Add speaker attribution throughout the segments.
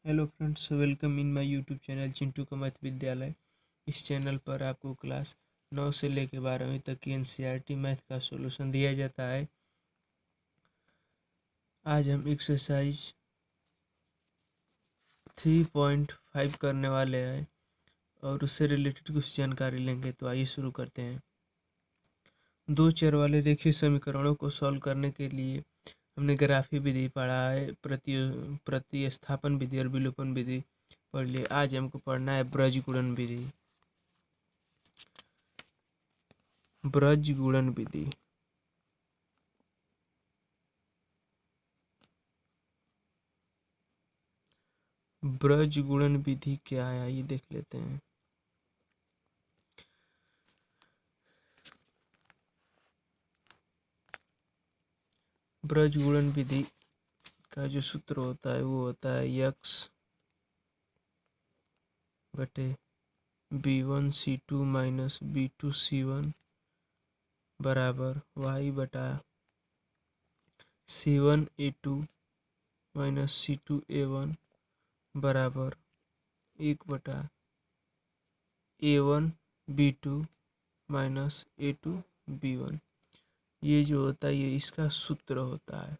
Speaker 1: Hello friends, welcome in my YouTube channel Chintu का math विद्यालय। इस चैनल पर आपको क्लास 9 से लेकर 12वीं तक की एनसीईआरटी मैथ का सॉल्यूशन दिया जाता है। आज हम एक्सरसाइज 3.5 करने वाले हैं और उससे रिलेटेड कुछ जानकारी लेंगे। तो आइए शुरू करते हैं। दो चर वाले रेखीय समीकरणों को सॉल्व करने के लिए हमने ग्राफी विधि पढ़ा है, प्रतिस्थापन विधि और विलोपन विधि पढ़ लिए। आज हमको पढ़ना है ब्रज गुणन विधि। ब्रज गुणन विधि ब्रज गुणन विधि क्या है, आइए देख लेते हैं। ब्रज गुणन विधि का जो सूत्र होता है वो होता है x बटे b1c2 माइनस b2c1 बराबर y बटा c1a2 माइनस c2a1 बराबर 1 बटा a1b2 माइनस a2b1। ये जो होता है ये इसका सूत्र होता है।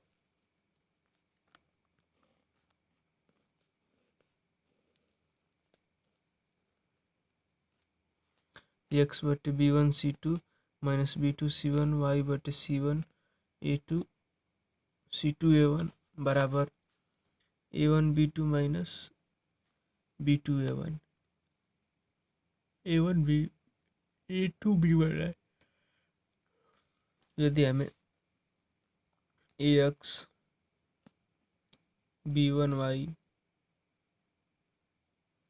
Speaker 1: x बटे b1c2 माइनस b2c1 y बटे c1a2 c2a1 बराबर a1b2 minus b2a1 a1b a2b1 है। यदि हमें ax b1y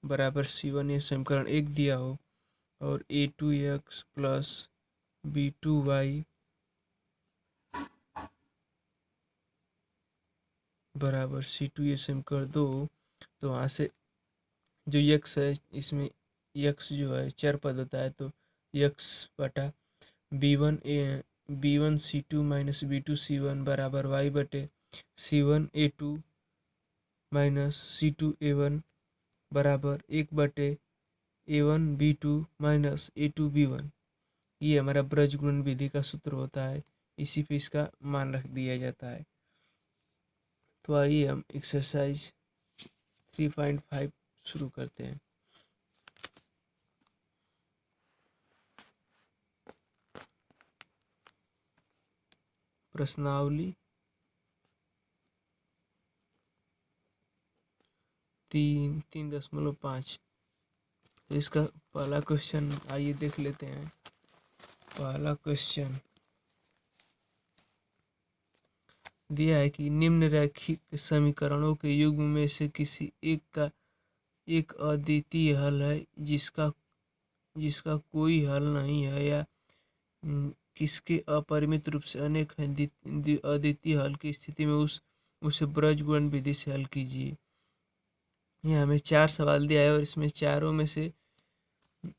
Speaker 1: बराबर c1 ये समीकरण 1 दिया हो और a2x प्लस b2y बराबर c2 ये समीकरण 2, तो वहाँ से जो x है इसमें x जो है चर पद होता है, तो x बटा b1c2 माइनस b2c1 बराबर y बटे c1a2 माइनस c2a1 बराबर 1 बटे a1b2 माइनस a2b1। ये हमारा ब्रज गुणन विधि का सूत्र होता है। इसी पे इसका मान रख दिया जाता है। तो आइए हम एक्सरसाइज 3.5 शुरू करते हैं। प्रश्नावली 3.5। तो इसका पहला क्वेश्चन आइए देख लेते हैं। पहला क्वेश्चन दिया है कि निम्न रैखिक समीकरणों के युग्म में से किसी एक का एक अद्वितीय हल है जिसका जिसका कोई हल नहीं है, या किसके अपरिमित रूप से अनेक हैं अद्वितीय हल की स्थिति में उसे ब्रज गुणन विधि से हल कीजिए। ये हमें 4 सवाल दिया है और इसमें चारों में से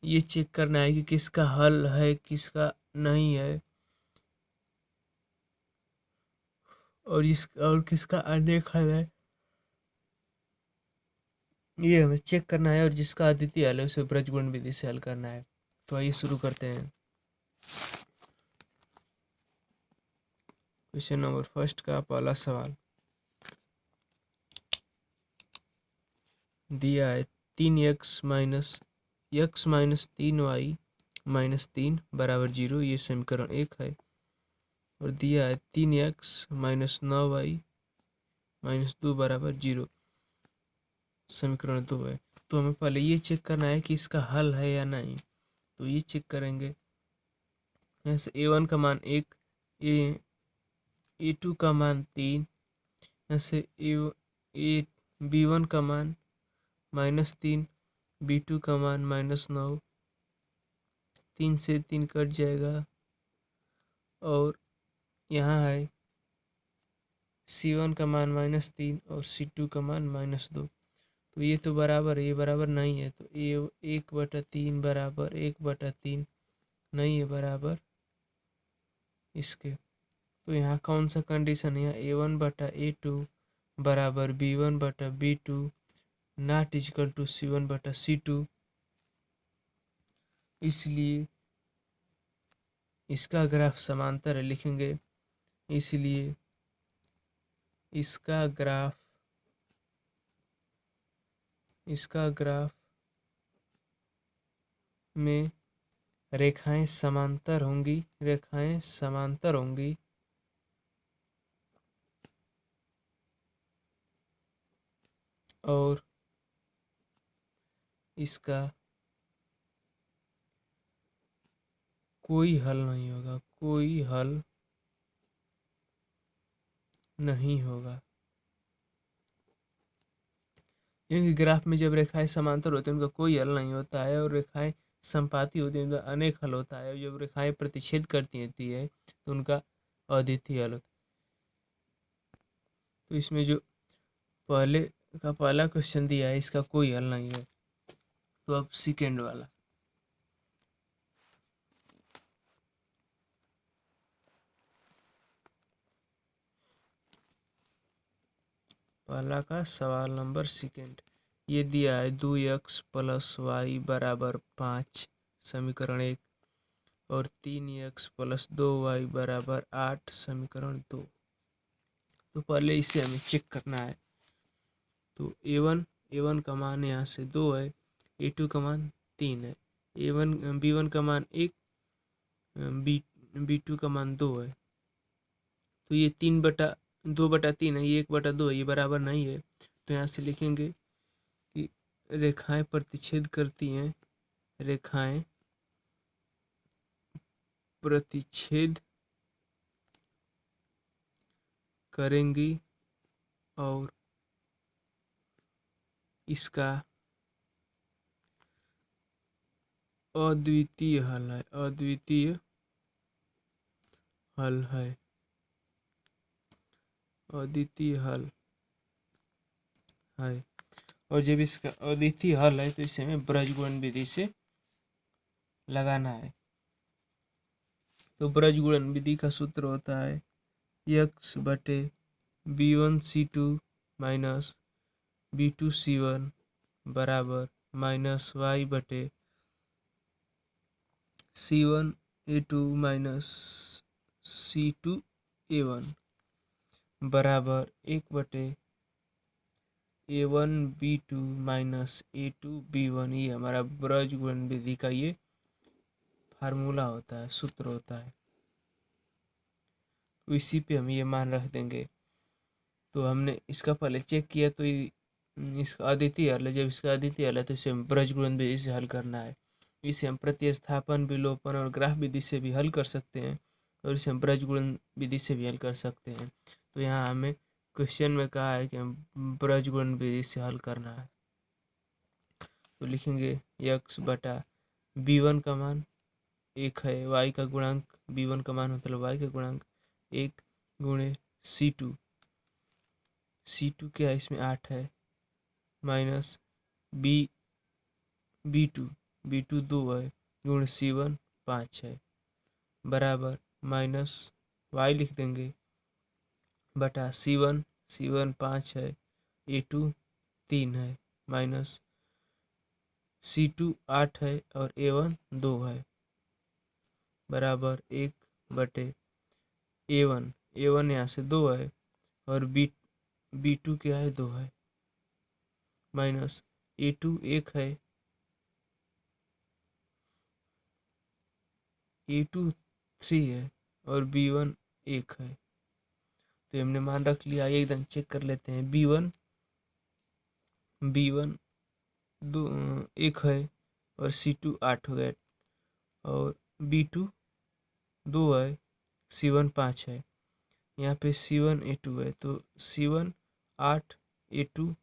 Speaker 1: ये चेक करना है कि किसका हल है किसका नहीं है, और किसका अनेक हल है ये हमें चेक करना है, और जिसका अद्वितीय हल है उसे ब्रज गुणन विधि से हल करना है। तो आइए शुरू करते हैं। क्वेश्चन नंबर फर्स्ट का पहला सवाल दिया है 3x माइनस 3y माइनस 3 बराबर 0, ये समीकरण 1 है। और दिया है 3x माइनस 9y माइनस 2 बराबर 0, समीकरण 2 है। तो हमें पहले ये चेक करना है कि इसका हल है या नहीं। तो ये चेक करेंगे। यहाँ से a1 का मान 1, a2 का मान 3, यहाँ से b1 का मान माइनस 3, b2 का मान माइनस 9, 3 से 3 कट जाएगा, और यहाँ है c1 का मान माइनस 3 और c2 का मान माइनस 2। तो ये तो बराबर है, ये बराबर नहीं है। तो ये 1/3 बराबर 1/3 नहीं है बराबर इसके। तो यहाँ कौन सा कंडीशन है, यहाँ a1/a2 बराबर b1/b2 not equal to C1/C2, इसलिए इसका ग्राफ समांतर है, लिखेंगे इसलिए इसका ग्राफ में रेखाएं समांतर होंगी और इसका कोई हल नहीं होगा, क्योंकि ग्राफ में जब रेखाएं समांतर होती हैं उनका कोई हल नहीं होता है, और रेखाएं संपाती होती हैं उनका अनेक हल होता है। जब रेखाएं प्रतिच्छेद करती होती है तो उनका अद्वितीय हल होता है। तो इसमें जो पहला क्वेश्चन दिया है इसका कोई हल नहीं है। तो अब सेकेंड वाला, पहला का सवाल नंबर सेकेंड, ये दिया है 2x + y = 5 समीकरण 1 और 3x + 2y = 8 समीकरण 2। तो पहले इसे हमें चेक करना है। तो a1 का मान यहाँ से 2 है, a2 का मान 3 है, b1 का मान 1, b2 का मान 2 है। तो ये 2/3 है, ये 1/2 है, ये बराबर नहीं है। तो यहाँ से लिखेंगे कि रेखाएं प्रतिच्छेद करती हैं, रेखाएं प्रतिच्छेद करेंगी और इसका अद्वितीय हल है, अद्वितीय हल है। और जब इसका अद्वितीय हल है तो इसे हमें ब्रजगुणन विधि से लगाना है। तो ब्रजगुणन विधि का सूत्र होता है x/b1c2 - b2c1 बराबर -y/c1a2 - c2a1 बराबर 1/a1b2 - a2b1। ये हमारा ब्रजगुणन विधि का ये फार्मूला होता है, सूत्र होता है। तो इसी पे हम ये मान रख देंगे। तो हमने इसका पहले चेक किया तो इसका अद्वितीय हल है। जब इसका अद्वितीय हल है तो इसे हम ब्रजगुणन विधि से हल करना है। इसे हम प्रतिस्थापन, विलोपन और ग्राफ विधि से भी हल कर सकते हैं, और इसे हम ब्रजगुणन विधि से भी हल कर सकते हैं। तो यहाँ हमें क्वेश्चन में कहा है कि हम ब्रजगुणन विधि से हल करना है। तो लिखेंगे x/b1 का मान 1 है, y का गुणांक b1 का मान मतलब y का गुणांक 1 × c2 क्या है इसमें 8 है, माइनस b2 2 है गुण c1 5 है बराबर माइनस y लिख देंगे बटा c1 5 है, a2 3 है, माइनस c2 8 है और a1 2 है बराबर 1/a1 यहाँ से 2 है और b2 क्या है 2 है, माइनस a2 1 है, a2 3 है और b1 1 है। तो हमने मान रख लिया। आइए एकदम चेक कर लेते हैं। b1 2 1 है और c2 8 हो गया और b2 2 है, c1 5 है। यहाँ पे c1 a2 है तो c1 8 a2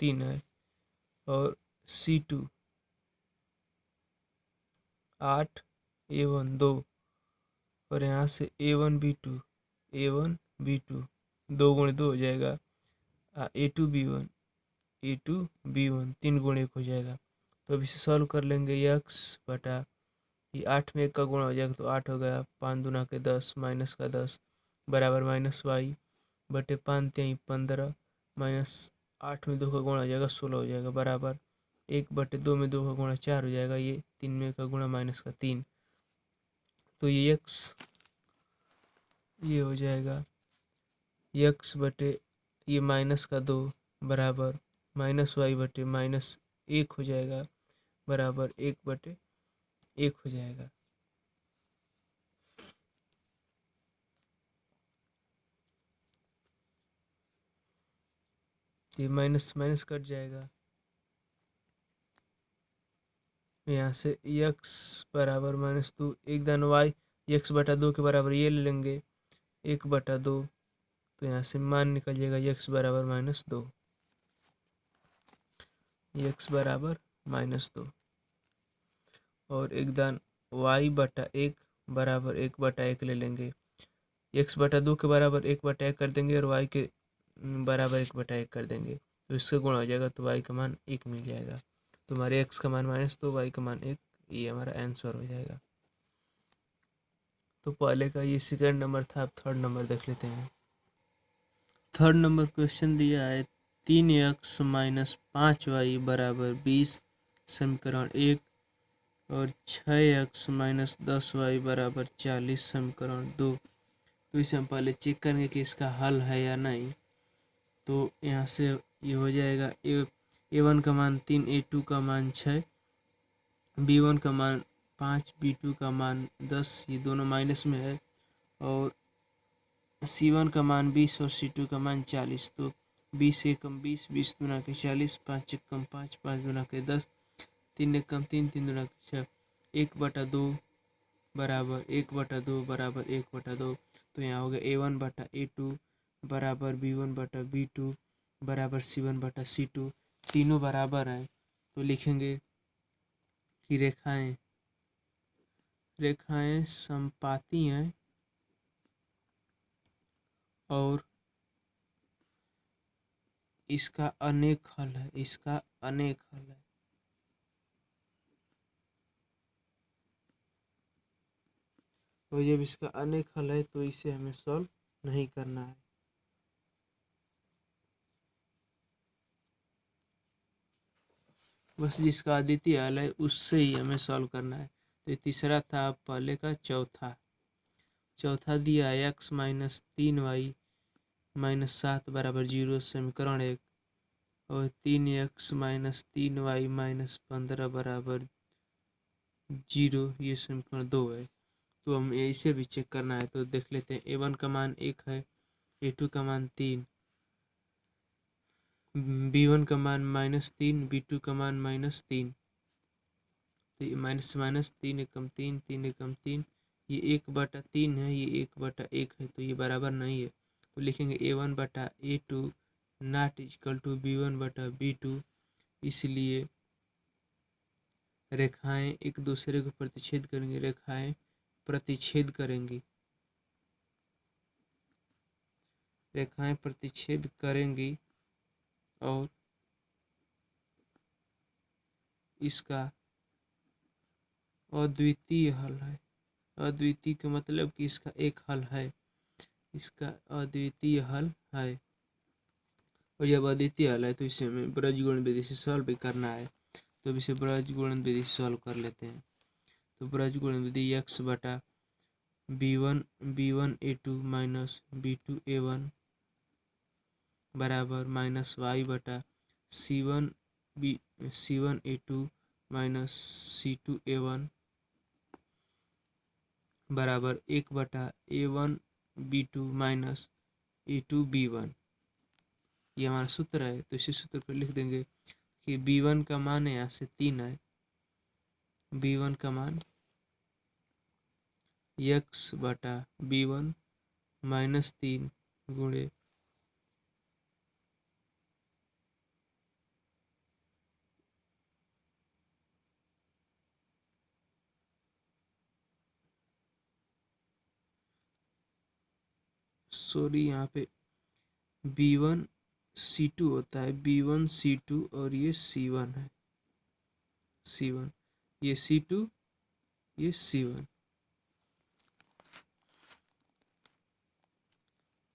Speaker 1: 3 है और c2 8 a1 2 और यहाँ से a1 b2 2 × 2 हो जाएगा, a2 b1 3 × 1 हो जाएगा। तो अब इसे सॉल्व कर लेंगे। x/, ये 8 में 1 का गुणा हो जाएगा तो 8 हो गया, 5 दूना के 10 माइनस का 10 बराबर -y बटे 5 तिहाई 15 माइनस 8 में 2 का गुणा हो जाएगा 16 हो जाएगा बराबर 1/2 में 2 का गुणा 4 हो जाएगा, ये 3 में का गुणा माइनस का 3, तो ये x ये हो जाएगा x बटे ये माइनस का 2 बराबर माइनस वाई बटे माइनस 1 हो जाएगा बराबर 1/1 हो जाएगा। ये माइनस माइनस कट जाएगा, यहाँ से x बराबर -2 एक दान y x/2 के बराबर ये ले लेंगे 1/2, तो यहाँ से मान निकल जाएगा x बराबर -2, x बराबर -2 और एक दान y/1 बराबर 1/1 ले लेंगे, x/2 के बराबर 1/1 कर देंगे और y के बराबर 1/1 कर देंगे, तो इससे गुणा हो जाएगा तो y का मान 1 मिल जाएगा। तो हमारे x का मान -2 y का मान 1, ये हमारा आंसर हो जाएगा। तो पहले का ये सेकंड नंबर था, अब थर्ड नंबर देख लेते हैं। थर्ड नंबर क्वेश्चन दिया है 3x - 5y बराबर 20 समीकरण 1 और 6x - 10y बराबर 40 समीकरण 2। तो इसे हम पहले चेक करेंगे कि इसका हल है या नहीं। तो यहाँ से ये हो जाएगा a1 का मान 3, a2 का मान 6, b1 का मान 5, b2 का मान 10, ये दोनों माइनस में है, और c1 का मान 20 और c2 का मान 40। तो 20 एकम 20, 20 दूना के 40, 5 एकम 5, 5 दूना के 10, 3 एकम 3, 3 दूना के 6, 1/2 बराबर 1/2 बराबर 1/2। तो यहाँ हो गया a1/a2 बराबर b1/b2 बराबर c1/c2, तीनों बराबर है। तो लिखेंगे कि रेखाएं समपाती हैं और इसका अनेक हल है, इसका अनेक हल है। तो जब इसका अनेक हल है तो इसे हमें सॉल्व नहीं करना है। बस जिसका अद्वितीय हल है उससे ही हमें सॉल्व करना है। तो तीसरा था पहले का, चौथा दिया है x - 3y - 7 बराबर 0 समीकरण 1 और 3x - 3y - 15 बराबर 0, ये समीकरण 2 है। तो हम इसे भी चेक करना है, तो देख लेते हैं। a1 का मान 1 है, a2 का मान 3, b1 का मान -3, b2 का मान -3, तो ये माइनस माइनस 3 एकम 3, 3 एकम 3, ये 1/3 है, ये 1/1 है, तो ये बराबर नहीं है। तो लिखेंगे a1/a2 not equal to b1/b2, इसलिए रेखाएं एक दूसरे को प्रतिच्छेद करेंगी, रेखाएं प्रतिच्छेद करेंगी, रेखाएं प्रतिच्छेद करेंगी और इसका अद्वितीय हल है। अद्वितीय का मतलब कि इसका एक हल है, इसका अद्वितीय हल है। और जब अद्वितीय हल है तो इसे हमें ब्रजगुणन विधि से सॉल्व भी करना है। तो अब इसे ब्रजगुणन विधि से सॉल्व कर लेते हैं। तो ब्रजगुणन विधि x बटा b1a2 माइनस b2a1 बराबर -y बटा c1a2 माइनस c2a1 बराबर 1/a1b2 माइनस a2b1, ये हमारा सूत्र है। तो इसी सूत्र पर लिख देंगे कि b1 का मान यहाँ से 3 है, b1 का मान x/b1 -3 गुणे सॉरी यहाँ पे b1 c2 होता है, b1 c2 और ये c1 है, c1 ये c2 ये c1।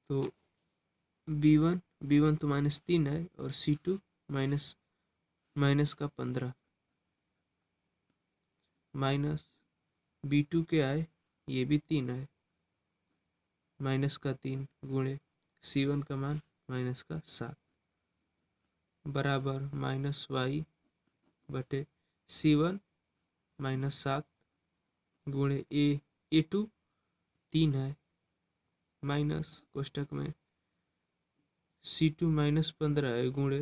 Speaker 1: तो बी वन तो -3 है और C2 माइनस का 15 माइनस B2 क्या है, ये भी 3 है, माइनस का 3 गुणे C1 का मान माइनस का 7 बराबर -y बटे C1 -7 गुणे A2 3 है माइनस कोष्टक में C2 -15 है गुणे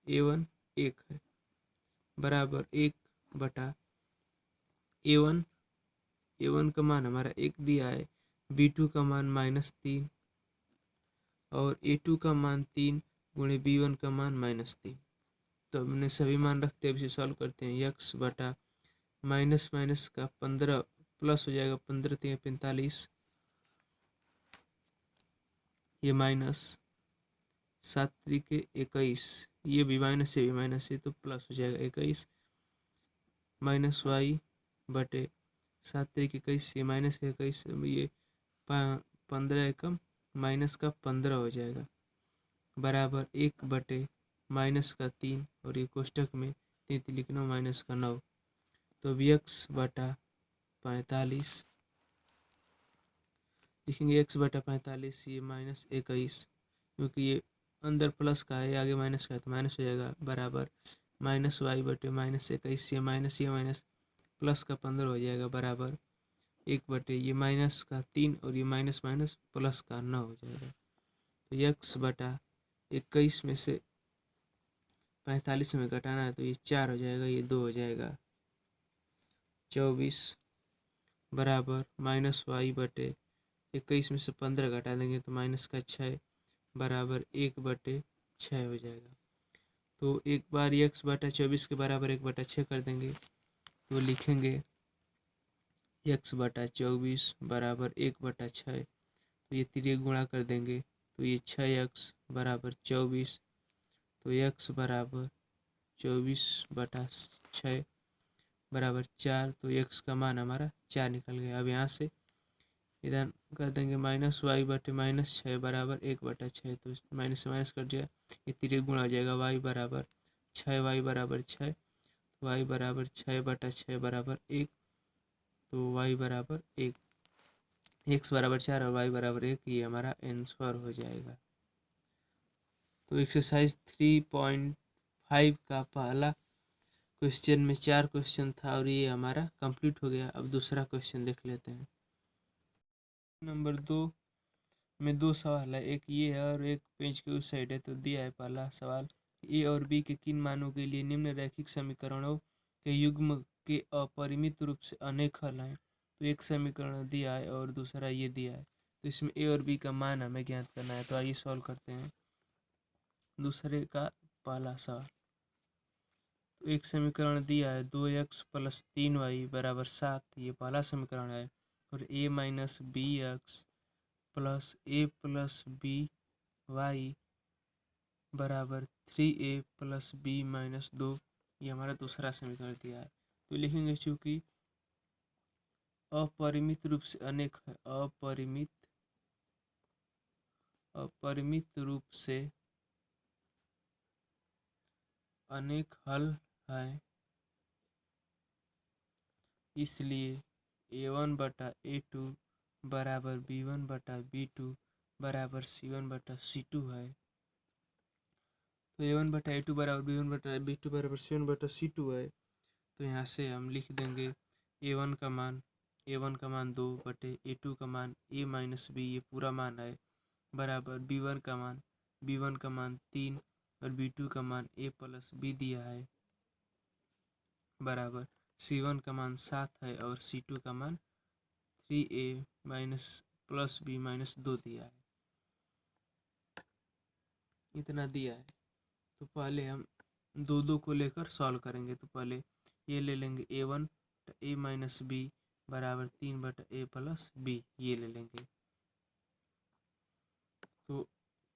Speaker 1: A1 1 है बराबर 1 बटा A1 का मान हमारा 1 दिया है, B2 का मान -3 और A2 का मान 3 गुणे B1 का मान -3। तो हमने सभी मान रखते हैं, इसे सॉल्व करते हैं। x बटा माइनस माइनस का 15 प्लस हो जाएगा, 15 3 45, ये माइनस 7 3 21, ये भी माइनस से भी माइनस से तो प्लस हो जाएगा 21 माइनस y बटे 7 3 21, ये माइनस 21, ये 15 एकम माइनस का 15 हो जाएगा बराबर 1 बटे माइनस का 3 और ये कोष्टक में 3 लिखना माइनस का 9। तो x बटा 45 लिखेंगे, x बटा 45, ये -21 क्योंकि ये अंदर प्लस का है, आगे माइनस का है तो माइनस हो जाएगा बराबर -y बटे -21, ये माइनस प्लस का 15 हो जाएगा बराबर 1 बटे ये माइनस का 3 और ये माइनस माइनस प्लस का 9 हो जाएगा। तो x बटा 21 में से 45 में घटाना है तो ये 4 हो जाएगा, ये 2 हो जाएगा 24 बराबर -y बटे 21 में से 15 घटा देंगे तो माइनस का 6 बराबर 1 बटे 6 हो जाएगा। तो एक बार x बटा 24 के बराबर 1 बटा 6 कर देंगे तो लिखेंगे x बटा 24 बराबर 1 बटा 6, तो ये 3 गुणा कर देंगे तो ये 6x बराबर 24, तो x बराबर 24 बटा 6 बराबर 4, तो x का मान हमारा 4 निकल गया। अब यहाँ से इधर कर देंगे -y बटे -6 बराबर 1 बटा 6, तो माइनस से माइनस कर दिया, ये 3 गुणा हो जाएगा y बराबर 6, y बराबर 6, y बराबर 6 बटा 6 बराबर 1, तो y बराबर 1, x बराबर 4 और y बराबर 1, ये हमारा आंसर हो जाएगा। तो एक्सरसाइज 3.5 का पहला क्वेश्चन में 4 क्वेश्चन था और ये हमारा कंप्लीट हो गया। अब दूसरा क्वेश्चन देख लेते हैं। नंबर 2 में 2 सवाल है, एक ये है और एक पेज के उस साइड है। तो दिया है पहला सवाल, ए और बी के किन मानों के लिए निम्न रैखिक समीकरणों के युग्म के अपरिमित रूप से अनेक हल हैं। तो एक समीकरण दिया है और दूसरा ये दिया है, तो इसमें ए और बी का मान हमें ज्ञात करना है। तो आइए सॉल्व करते हैं दूसरे का पहला सवाल। तो एक समीकरण दिया है 2x + 3y बराबर 7, ये पहला समीकरण है, और a - bx + a + by बराबर 3a + b - 2, ये हमारा दूसरा समीकरण दिया है। तो लिखेंगे चूंकि अपरिमित रूप से अनेक है, अपरिमित रूप से अनेक हल है, इसलिए a1 बटा a2 बराबर b1 बटा b2 बराबर c1 बटा c2 है। तो a1 बटा a2 बराबर b1 बटा b2 बराबर c1 बटा c2 है। तो यहाँ से हम लिख देंगे a1 का मान 2 बटे a2 का मान a - b, ये पूरा मान है, बराबर b1 का मान 3 और b2 का मान a + b दिया है, बराबर c1 का मान 7 है और c2 का मान 3a + b - 2 दिया है, इतना दिया है। तो पहले हम दो को लेकर सॉल्व करेंगे। तो पहले ये ले लेंगे a1 a - b बराबर 3 बटा a + b, ये ले लेंगे। तो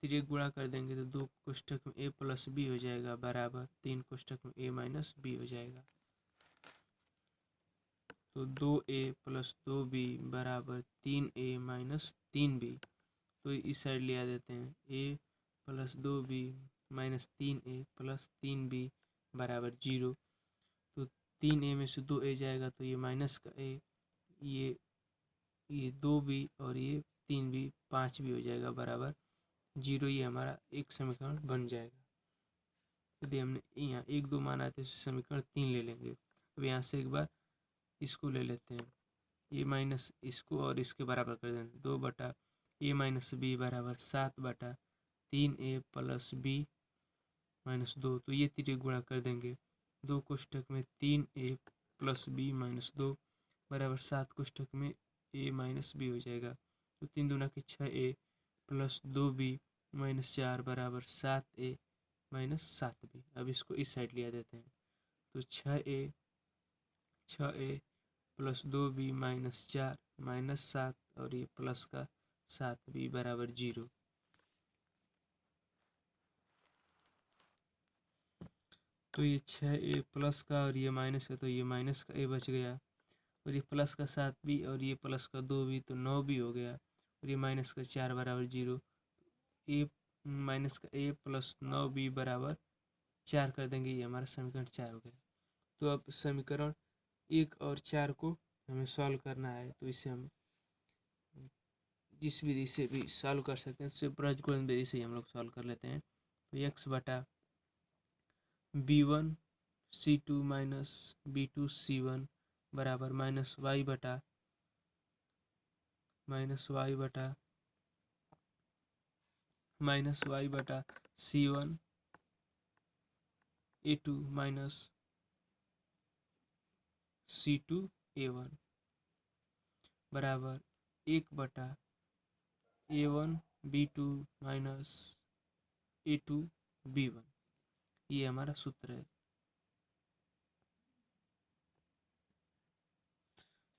Speaker 1: 3 गुणा कर देंगे तो 2 कोष्ठक में a + b हो जाएगा बराबर 3 कोष्ठक में a - b हो जाएगा। तो 2a + 2b बराबर 3a - 3b। तो इस साइड ले आ देते हैं, a plus 2b minus 3a plus 3b बराबर 0। तो 3a में से 2a जाएगा तो ये माइनस का a, ये 2b और ये 3b 5b हो जाएगा बराबर 0। ये हमारा एक समीकरण बन जाएगा। यदि हमने यहाँ 1 2 माना है तो समीकरण 3 ले लेंगे। अब यहाँ से एक बार इसको ले लेते हैं, ये माइनस इसको और इसके बराबर कर देंगे 2 बटा ए माइनस बी बराबर 7 बटा 3a प्लस बी माइनस 2। तो ये तीन गुणा कर देंगे 2 कोष्ठक में 3a प्लस बी माइनस 2 बराबर 7 कोष्ठक में a माइनस बी हो जाएगा। तो 3 दूना के 6a प्लस 2b माइनस 4 बराबर 7a माइनस 7b। अब इसको इस साइड लिया देते हैं तो 6a plus 2b minus 4 minus 7 और ये प्लस का 7b बराबर 0। तो ये 6a प्लस का और ये माइनस का, तो ये माइनस का a बच गया और ये प्लस का 7b और ये प्लस का 2b तो 9b हो गया और ये माइनस का 4 बराबर 0। a माइनस का a प्लस 9b बराबर 4 कर देंगे, ये हमारा समीकरण 4 हो गया। तो अब समीकरण 1 और 4 को हमें सॉल्व करना है, तो इसे हम जिस विधि से भी सॉल्व कर सकते हैं उससे ब्रजगुणन विधि से हम लोग सॉल्व कर लेते हैं। तो x बटा b1 c2 minus b2 c1 बराबर माइनस y बटा c1 a2 minus c2 a1 बराबर 1 बटा a1 b2 minus a2 b1। ये हमारा सूत्र है।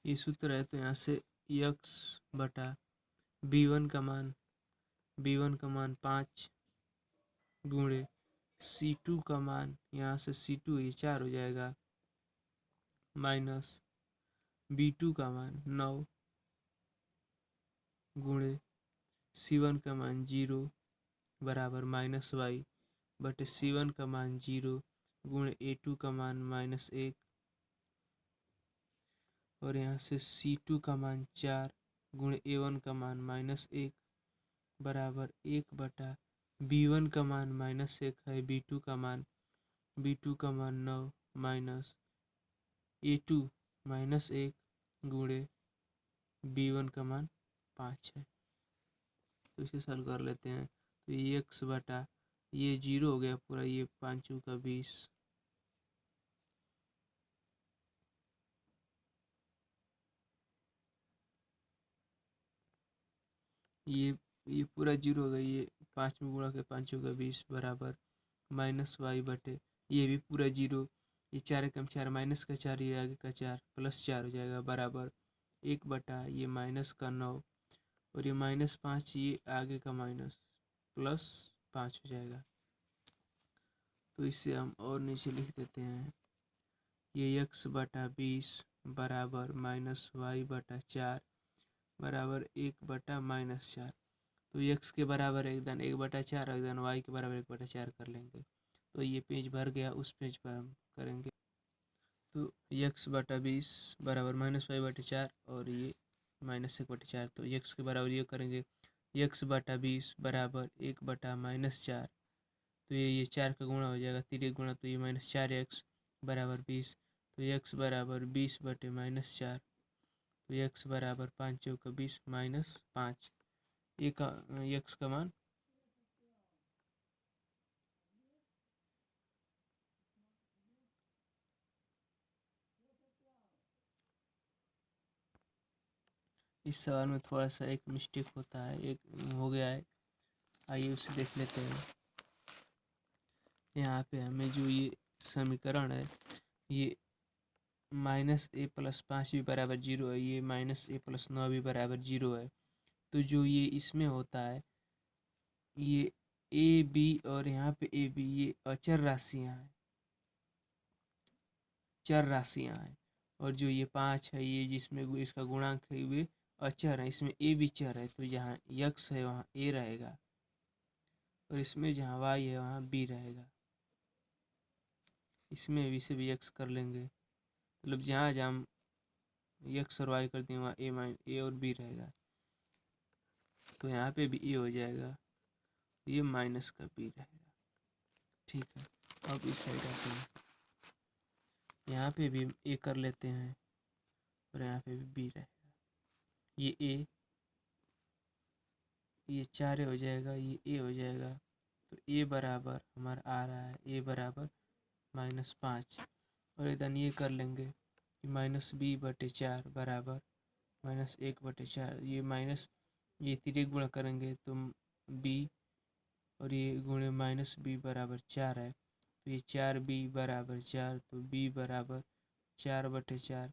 Speaker 1: ये सूत्र है तो यहाँ से x बटा b1 का मान 5 गुणे c2 का मान यहाँ से c2 ये 4 हो जाएगा माइनस b2 का मान 9 गुणे c1 का मान 0 बराबर माइनस y बटे c1 का मान 0 गुणे a2 का मान माइनस 1 और यहाँ से c2 का मान 4 गुणे a1 का मान माइनस 1 बराबर 1 बटा b1 का मान माइनस 1 है, b2 का मान 9 माइनस a2 माइनस 1 गुणे b1 का मान 5 है। तो इसे सॉल्व कर लेते हैं। तो ये x बटा ये 0 हो गया पूरा, ये 5 का 20 ये पूरा 0 हो गया, ये 5 में गुणा के 5 का 20 बराबर माइनस y बटे ये भी पूरा 0, ये 4 कम 4 माइनस का 4 ये आगे का 4 प्लस 4 हो जाएगा बराबर 1 बटा ये माइनस का 9 और ये माइनस 5 ये आगे का माइनस प्लस 5 हो जाएगा। तो इसे हम और नीचे लिख देते हैं, ये x बटा 20 बराबर माइनस y बटा 4 बराबर 1 बटा माइनस 4। तो x के बराबर एकदम 1 बटा 4 एकदम y के बराबर 1 बटा 4 कर लेंगे। तो ये पेज भर गया, उस पेज पर हम करेंगे। तो x बटा 20 बराबर माइनस y बटे 4 और ये माइनस 1 बटे 4। तो x के बराबर ये करेंगे, x बटा 20 बराबर 1 बटा माइनस 4। तो ये 4 का गुणा हो जाएगा, 3 गुणा तो ये माइनस 4x बराबर 20। तो x बराबर 20 बटे माइनस 4। तो x बराबर 5 चौका 20 माइनस 5। ये का x का मान इस सवाल में थोड़ा सा एक मिस्टेक होता है, एक हो गया है, आइए उसे देख लेते हैं। यहाँ पे हमें जो ये समीकरण है ये माइनस a प्लस 5 भी बराबर 0 है, ये माइनस a प्लस 9 भी बराबर 0 है। तो जो ये इसमें होता है ये a b और यहाँ पे a b ये अचर राशियाँ हैं, चर राशियाँ हैं। और जो ये 5 है ये जिसमें इसका गुणांक है वे अचर है, इसमें a भी चर है। तो जहाँ x है वहाँ a रहेगा। और इसमें जहाँ वाई है वहाँ बी रहेगा। इसमें भी से भी एक्स कर लेंगे, मतलब जहाँ जहाँ एक्स और वाई कर दें वहाँ ए और बी रहेगा। तो यहाँ पे भी ए हो जाएगा, ये माइनस का बी रहेगा। ठीक है, अब इस साइड आते हैं, यहाँ पे भी ए कर लेते हैं और यहाँ पे भी बी रहेगा। ये ए, ये 4 हो जाएगा, ये ए हो जाएगा। तो ए बराबर हमारा आ रहा है, ए बराबर -5। और इधर ये कर लेंगे कि -b/4 बराबर -1/4। ये माइनस, ये तिर्यक गुणा करेंगे तो b, और ये गुणे -b बराबर 4 है। तो ये 4b बराबर 4, तो b बराबर 4/4,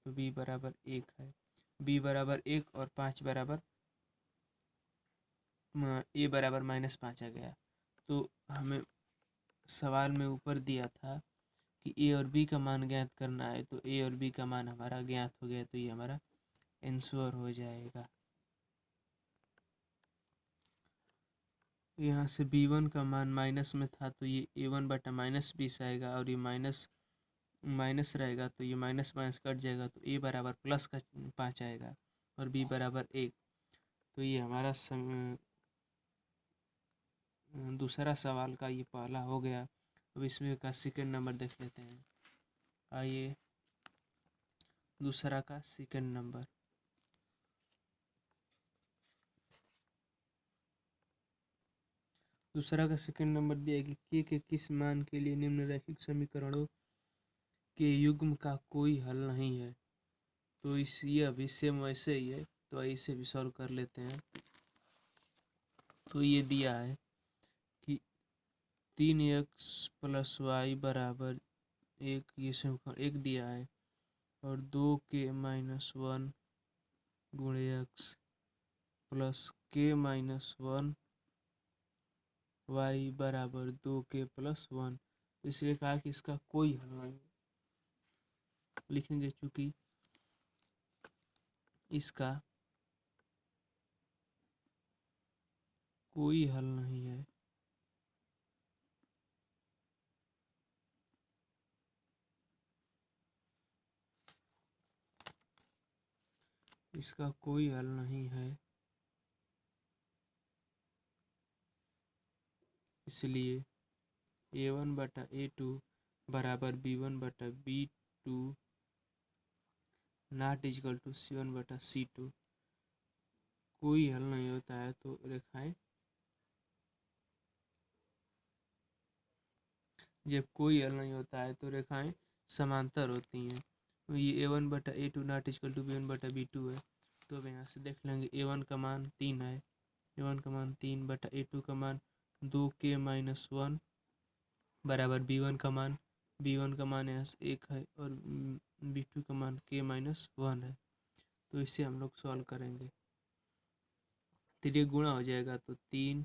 Speaker 1: तो b बराबर 1 है। b बराबर 1 और 5 बराबर ए बराबर -5 आ गया। तो हमें सवाल में ऊपर दिया था कि ए और बी का मान ज्ञात करना है, तो ए और बी का मान हमारा ज्ञात हो गया, तो ये हमारा आंसर हो जाएगा। यहाँ से b1 का मान माइनस में था, तो ये a1/-20 आएगा, और ये माइनस माइनस रहेगा तो ये माइनस माइनस कट जाएगा, तो a बराबर +5 आएगा और b बराबर 1। तो ये हमारा दूसरा सवाल का ये पहला हो गया। अब इसमें का सेकंड नंबर देख लेते हैं। आइए दूसरा का सेकंड नंबर। दूसरा का सेकंड नंबर दिया है कि k के किस मान के लिए निम्नलिखित समीकरणों के युग्म का कोई हल नहीं है। तो इस ये अभी सेम वैसे ही है, तो ऐसे भी सॉल्व कर लेते हैं। तो ये दिया है कि 3x + y बराबर 1, ये समीकरण 1 दिया है, और 2k-1 गुणे x प्लस k-1 y बराबर 2k+1। इसलिए कहा कि इसका कोई हल नहीं लिखेंगे, चूंकि इसका कोई हल नहीं है। इसका कोई हल नहीं है, इसलिए a1/a2 बराबर b1/b2 not equal to c1/c2। कोई हल नहीं होता है तो रेखाएं, जब कोई हल नहीं होता है तो रेखाएं समांतर होती हैं। तो ये a1/a2 not equal to b1/b2 है। तो अब यहाँ से देख लेंगे a1 का मान 3 है, a1 का मान 3/a2 का मान 2k-1 बराबर b1 का मान यहाँ से 1 है, और b2 का मान k-1 है। तो इसे हम लोग सॉल्व करेंगे, तिर्यक गुणा हो जाएगा, तो 3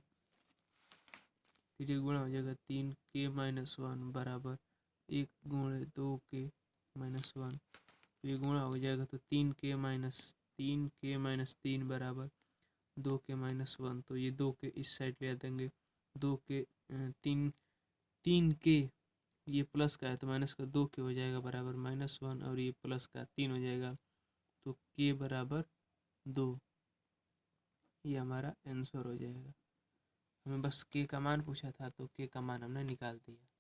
Speaker 1: तिर्यक गुणा हो जाएगा 3k-1 बराबर 1 गुणे 2k-1। ये गुणा हो जाएगा तो 3k-3 बराबर 2k-1। तो ये 2 के इस साइड ले देंगे, 2 के 3k, ये प्लस का है तो माइनस का 2k हो जाएगा बराबर -1, और ये प्लस का 3 हो जाएगा, तो k बराबर 2। ये हमारा आंसर हो जाएगा। हमें बस k का मान पूछा था, तो k का मान हमने निकाल दिया।